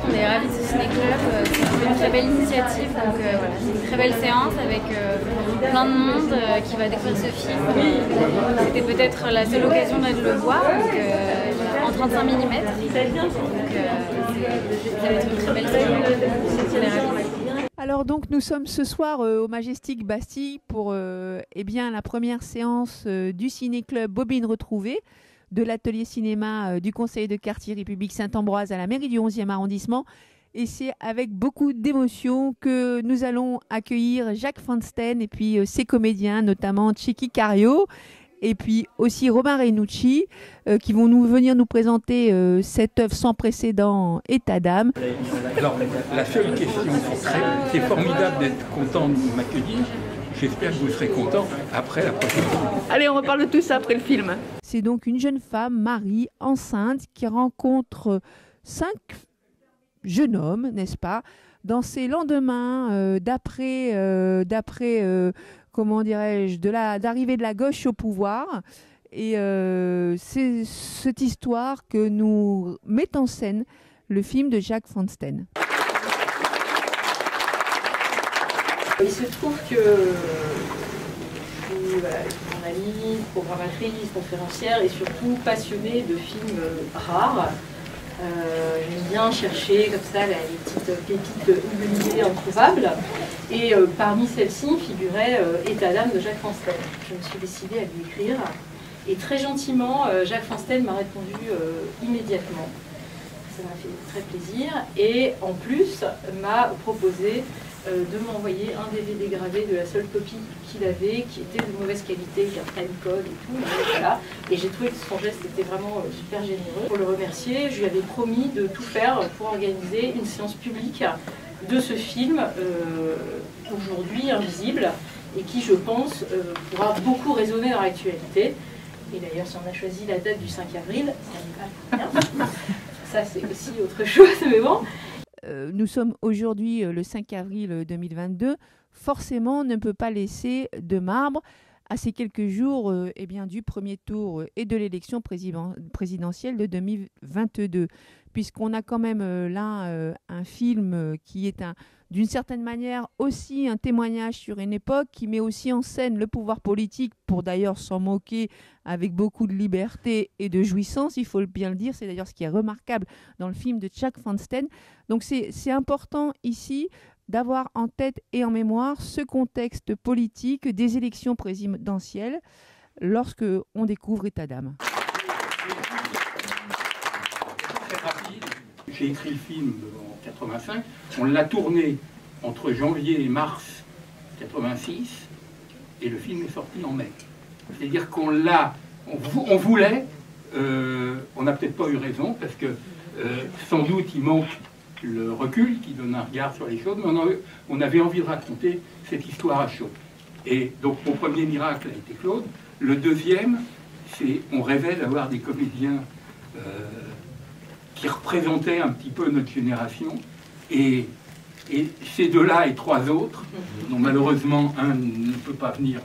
on est ravis de ce ciné-club. C'est une très belle initiative, donc voilà, c'est une très belle séance avec plein de monde qui va découvrir ce film. C'était peut-être la seule occasion de le voir, donc, en 35 mm. Donc ça va être une très belle séance. On est ravis. Alors donc nous sommes ce soir au Majestic Bastille pour la première séance du ciné-club Bobine Retrouvée de l'atelier cinéma du conseil de quartier République Saint-Ambroise à la mairie du 11e arrondissement. Et c'est avec beaucoup d'émotion que nous allons accueillir Jacques Fansten et puis ses comédiens, notamment Chicky Cario et puis aussi Robin Renucci, qui vont venir nous présenter cette œuvre sans précédent, État d'âme. Alors, la seule question, c'est formidable d'être content de m'accueillir. J'espère que vous serez content après la prochaine fois. Allez, on reparle de tout ça après le film. C'est donc une jeune femme, Marie, enceinte, qui rencontre 5 jeunes hommes, n'est-ce pas, dans ces lendemains comment dirais-je, d'arrivée de la gauche au pouvoir. Et c'est cette histoire que nous met en scène le film de Jacques Fansten. Il se trouve que je suis journaliste, programmatrice, conférencière et surtout passionnée de films rares. J'aime bien chercher comme ça les petites pépites oubliées, introuvables. Et parmi celles-ci figurait État d'âme de Jacques Fansten. Je me suis décidée à lui écrire. Et très gentiment, Jacques Fansten m'a répondu immédiatement. Ça m'a fait très plaisir. Et en plus, m'a proposé de m'envoyer un DVD gravé de la seule copie qu'il avait, qui était de mauvaise qualité, qui a un timecode et tout. Voilà. Et j'ai trouvé que son geste était vraiment super généreux. Pour le remercier, je lui avais promis de tout faire pour organiser une séance publique de ce film, aujourd'hui invisible, et qui, je pense, pourra beaucoup résonner dans l'actualité. Et d'ailleurs, si on a choisi la date du 5 avril, ça n'est pas bien. Ça, c'est aussi autre chose, mais bon. Nous sommes aujourd'hui le 5 avril 2022. Forcément, on ne peut pas laisser de marbre à ces quelques jours du premier tour et de l'élection présidentielle de 2022, puisqu'on a quand même là un film qui est d'une certaine manière aussi un témoignage sur une époque, qui met aussi en scène le pouvoir politique, pour d'ailleurs s'en moquer avec beaucoup de liberté et de jouissance, il faut bien le dire. C'est d'ailleurs ce qui est remarquable dans le film de Jacques Fansten. Donc c'est important ici d'avoir en tête et en mémoire ce contexte politique des élections présidentielles lorsque on découvre État d'âme. Très rapide. J'ai écrit le film en 85. On l'a tourné entre janvier et mars 86 et le film est sorti en mai. C'est-à-dire on voulait, on n'a peut-être pas eu raison parce que sans doute il manque le recul qui donne un regard sur les choses, mais on avait envie de raconter cette histoire à chaud. Et donc mon premier miracle a été Claude. Le deuxième, c'est on rêvait d'avoir des comédiens qui représentaient un petit peu notre génération. Et ces deux-là et 3 autres, dont malheureusement un ne peut pas venir,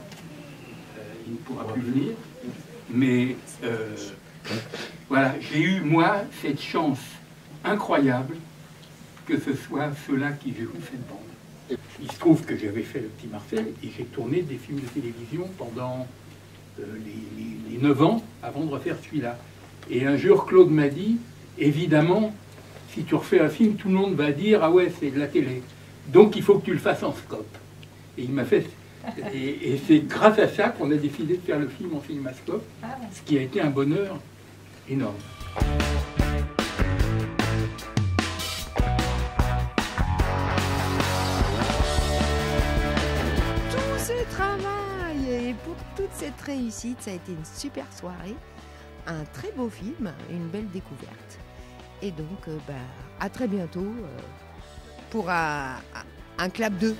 il ne pourra plus venir, mais voilà, j'ai eu moi cette chance incroyable que ce soit ceux-là qui jouent cette bande. Il se trouve que j'avais fait Le Petit Marcel et j'ai tourné des films de télévision pendant les 9 ans avant de refaire celui-là. Et un jour, Claude m'a dit, évidemment, si tu refais un film, tout le monde va dire « Ah ouais, c'est de la télé. Donc il faut que tu le fasses en scope. » Et il m'a fait... Et c'est grâce à ça qu'on a décidé de faire le film en cinémascope, ce qui a été un bonheur énorme. Travail et pour toute cette réussite, ça a été une super soirée, un très beau film, une belle découverte. Et donc, à très bientôt pour un clap 2.